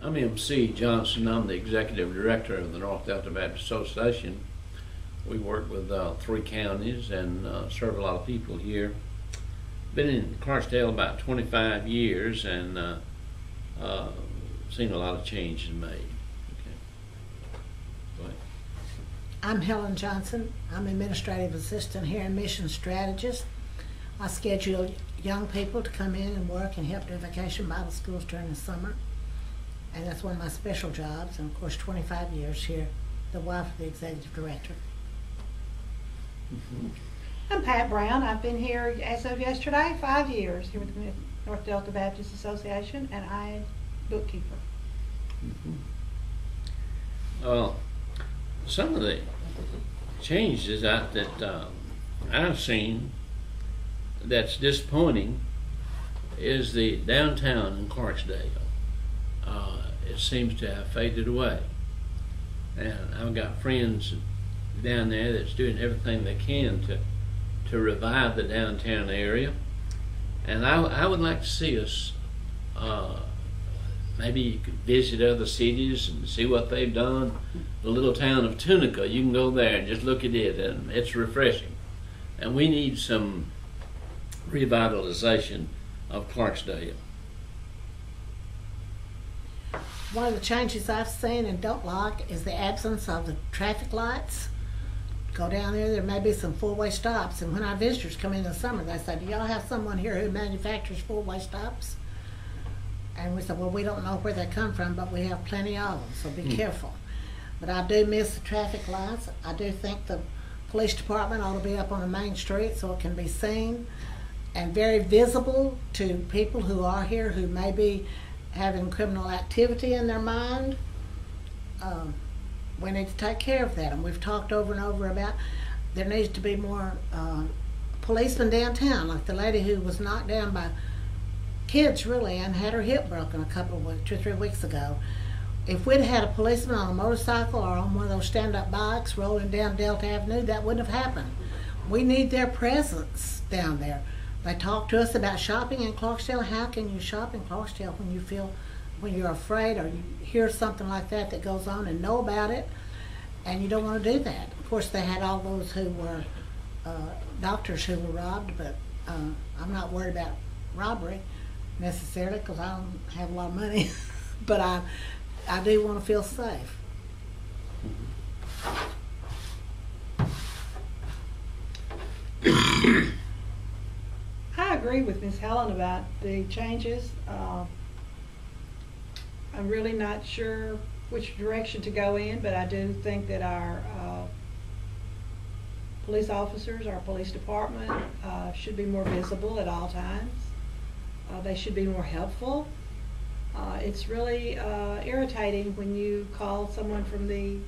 I'm MC Johnson. I'm the Executive Director of the North Delta Baptist Association. We work with 3 counties and serve a lot of people here. Been in Clarksdale about 25 years and seen a lot of changes made. Okay. Go ahead. I'm Helen Johnson. I'm Administrative Assistant here in Mission Strategist. I schedule young people to come in and work and help their vacation Bible schools during the summer. And that's one of my special jobs. And of course, 25 years here, the wife of the Executive Director. Mm-hmm. I'm Pat Brown. I've been here as of yesterday 5 years here with the North Delta Baptist Association, and I'm bookkeeper. Mm-hmm. Some of the changes that I've seen that's disappointing is the downtown in Clarksdale. It seems to have faded away, and I've got friends down there that's doing everything they can to revive the downtown area, and I would like to see us maybe you could visit other cities and see what they've done. The little town of Tunica, you can go there and just look at it, and it's refreshing. And we need some revitalization of Clarksdale. One of the changes I've seen and don't like is the absence of the traffic lights. Go down there may be some four-way stops, and when our visitors come in the summer, they say, do y'all have someone here who manufactures four-way stops? And we said, well, we don't know where they come from, but we have plenty of them, so be careful. But I do miss the traffic lights. I do think the police department ought to be up on the main street so it can be seen and very visible to people who are here who may be having criminal activity in their mind. We need to take care of that, and we've talked over and over about there needs to be more policemen downtown, like the lady who was knocked down by kids really and had her hip broken a couple of weeks, 2 or 3 weeks ago. If we'd had a policeman on a motorcycle or on one of those stand-up bikes rolling down Delta Avenue, that wouldn't have happened. We need their presence down there. They talk to us about shopping in Clarksdale. How can you shop in Clarksdale when you're afraid or you hear something like that goes on and know about it, and you don't want to do that? Of course, they had all those who were doctors who were robbed, but I'm not worried about robbery necessarily because I don't have a lot of money, but I do want to feel safe. I agree with Ms. Helen about the changes. I'm really not sure which direction to go in, but I do think that our police officers, our police department should be more visible at all times. They should be more helpful. It's really irritating when you call someone from the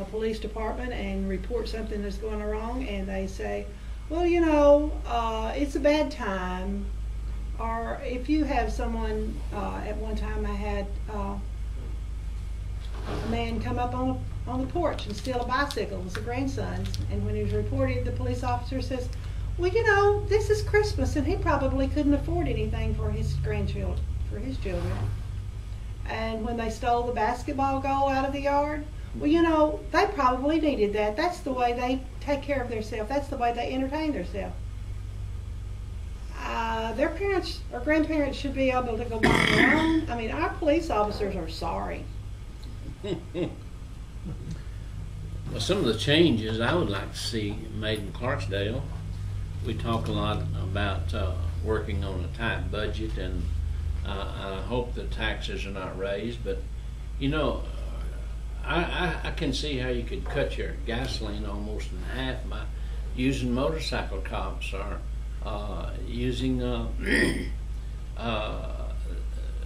police department and report something that's going wrong, and they say, well, you know, it's a bad time. Or if you have someone, at one time I had a man come up on the porch and steal a bicycle. It was a grandson's, and when he was reported, the police officer says, well, you know, this is Christmas, and he probably couldn't afford anything for his grandchildren, for his children. And when they stole the basketball goal out of the yard, well, you know, they probably needed that. That's the way they take care of themselves. That's the way they entertain themselves. Their parents or grandparents should be able to go buy their own. I mean, our police officers are sorry. Well, some of the changes I would like to see made in Clarksdale. We talk a lot about working on a tight budget, and I hope the taxes are not raised, but you know, I can see how you could cut your gasoline almost in half by using motorcycle cops or using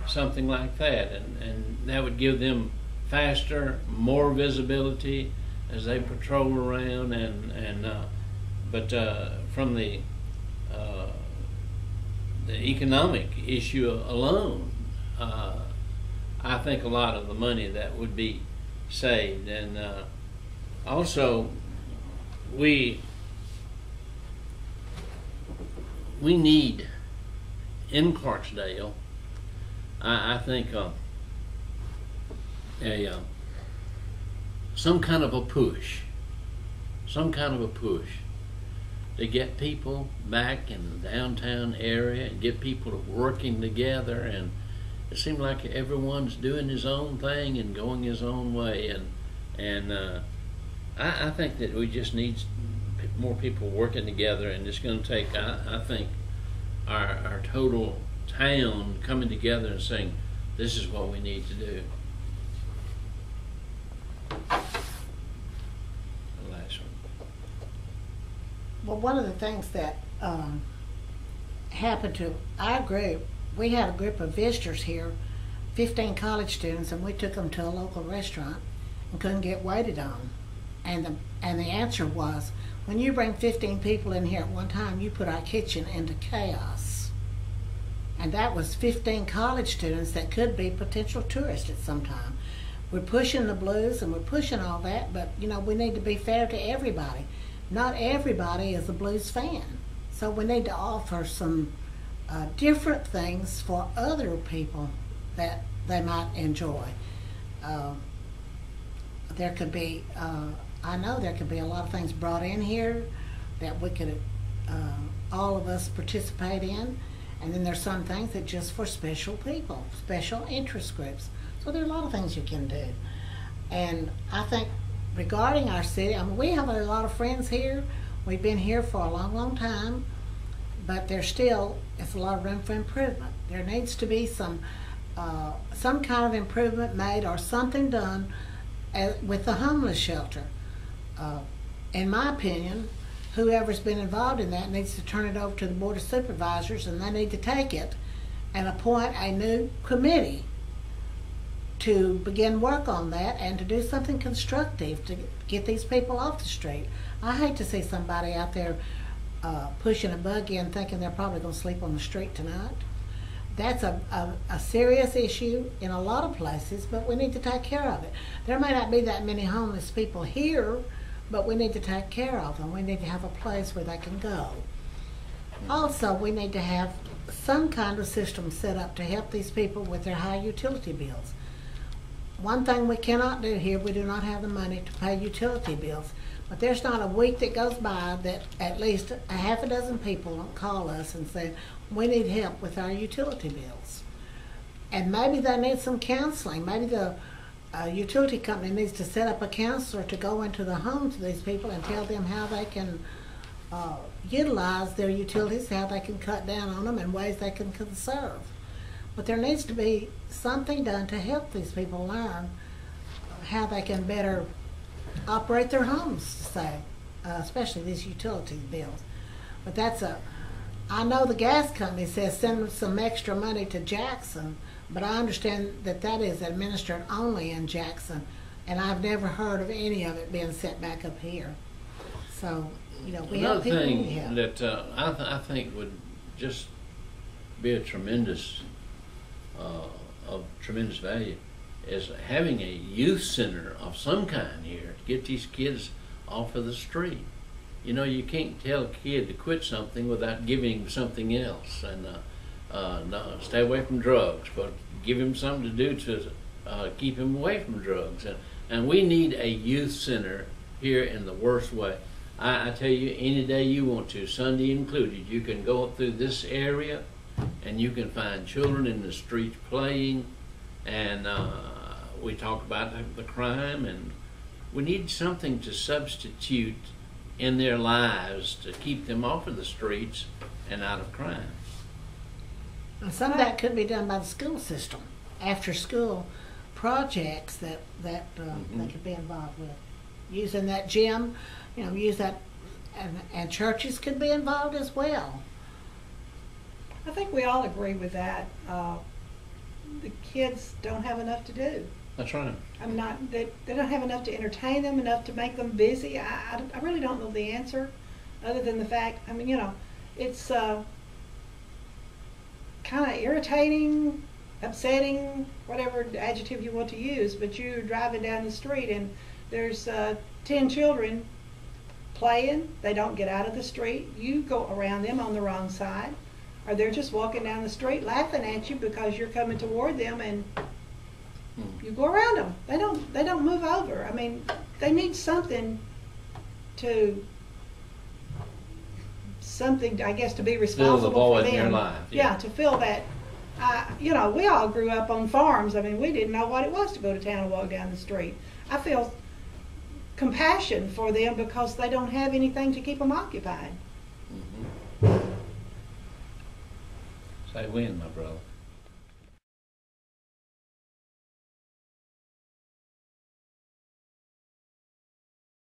something like that, and that would give them faster, more visibility as they patrol around, but from the economic issue alone, I think a lot of the money that would be saved. And also we need in Clarksdale, I think a some kind of a push, to get people back in the downtown area and get people to working together. And it seems like everyone's doing his own thing and going his own way. And I think that we just need more people working together, and it's going to take, I think, our total town coming together and saying, this is what we need to do. The last one. Well, one of the things that happened to our group, we had a group of visitors here, 15 college students, and we took them to a local restaurant and couldn't get waited on. And the answer was, when you bring 15 people in here at one time, you put our kitchen into chaos. And that was 15 college students that could be potential tourists at some time. We're pushing the blues and we're pushing all that, but you know, we need to be fair to everybody. Not everybody is a blues fan. So we need to offer some different things for other people that they might enjoy. There could be, I know there could be a lot of things brought in here that we could, all of us participate in. And then there's some things that just for special people, special interest groups. So there are a lot of things you can do. And I think regarding our city, I mean, we have a lot of friends here. We've been here for a long, long time, but there's still, it's a lot of room for improvement. There needs to be some kind of improvement made or something done with the homeless shelter. In my opinion, whoever's been involved in that needs to turn it over to the Board of Supervisors, and they need to take it and appoint a new committee to begin work on that and to do something constructive to get these people off the street. I hate to see somebody out there pushing a buggy and thinking they're probably going to sleep on the street tonight. That's a serious issue in a lot of places, but we need to take care of it. There may not be that many homeless people here, but we need to take care of them. We need to have a place where they can go. Also, we need to have some kind of system set up to help these people with their high utility bills. One thing we cannot do here, we do not have the money to pay utility bills. But there's not a week that goes by that at least a half a dozen people don't call us and say, we need help with our utility bills. And maybe they need some counseling. Maybe the utility company needs to set up a counselor to go into the homes of these people and tell them how they can utilize their utilities, how they can cut down on them, and ways they can conserve. But there needs to be something done to help these people learn how they can better operate their homes, say, especially these utility bills. But that's I know the gas company says send some extra money to Jackson, but I understand that that is administered only in Jackson, and I've never heard of any of it being sent back up here. So, you know, we have people who help. Another thing that I think would just be a tremendous, of tremendous value is having a youth center of some kind here to get these kids off of the street. You know, you can't tell a kid to quit something without giving him something else. And no, stay away from drugs, but give him something to do to keep him away from drugs. And we need a youth center here in the worst way. I tell you, any day you want to, Sunday included, you can go up through this area and you can find children in the streets playing. And we talk about the crime, and we need something to substitute in their lives to keep them off of the streets and out of crime. And some of that could be done by the school system, after school projects that they could be involved with. Using that gym, you know, use that, and churches could be involved as well. I think we all agree with that. The kids don't have enough to do. That's right. They don't have enough to entertain them, enough to make them busy. I really don't know the answer, other than the fact, I mean, you know, it's kind of irritating, upsetting, whatever adjective you want to use, but you're driving down the street and there's 10 children playing. They don't get out of the street. You go around them on the wrong side, or they're just walking down the street laughing at you because you're coming toward them, and You go around them. They don't move over. I mean, they need something, I guess, to be responsible Fill the void for them. in their life. Yeah, to fill that. You know, we all grew up on farms. I mean, we didn't know what it was to go to town and walk down the street. I feel compassion for them because they don't have anything to keep them occupied. Mm-hmm. Say when, my brother.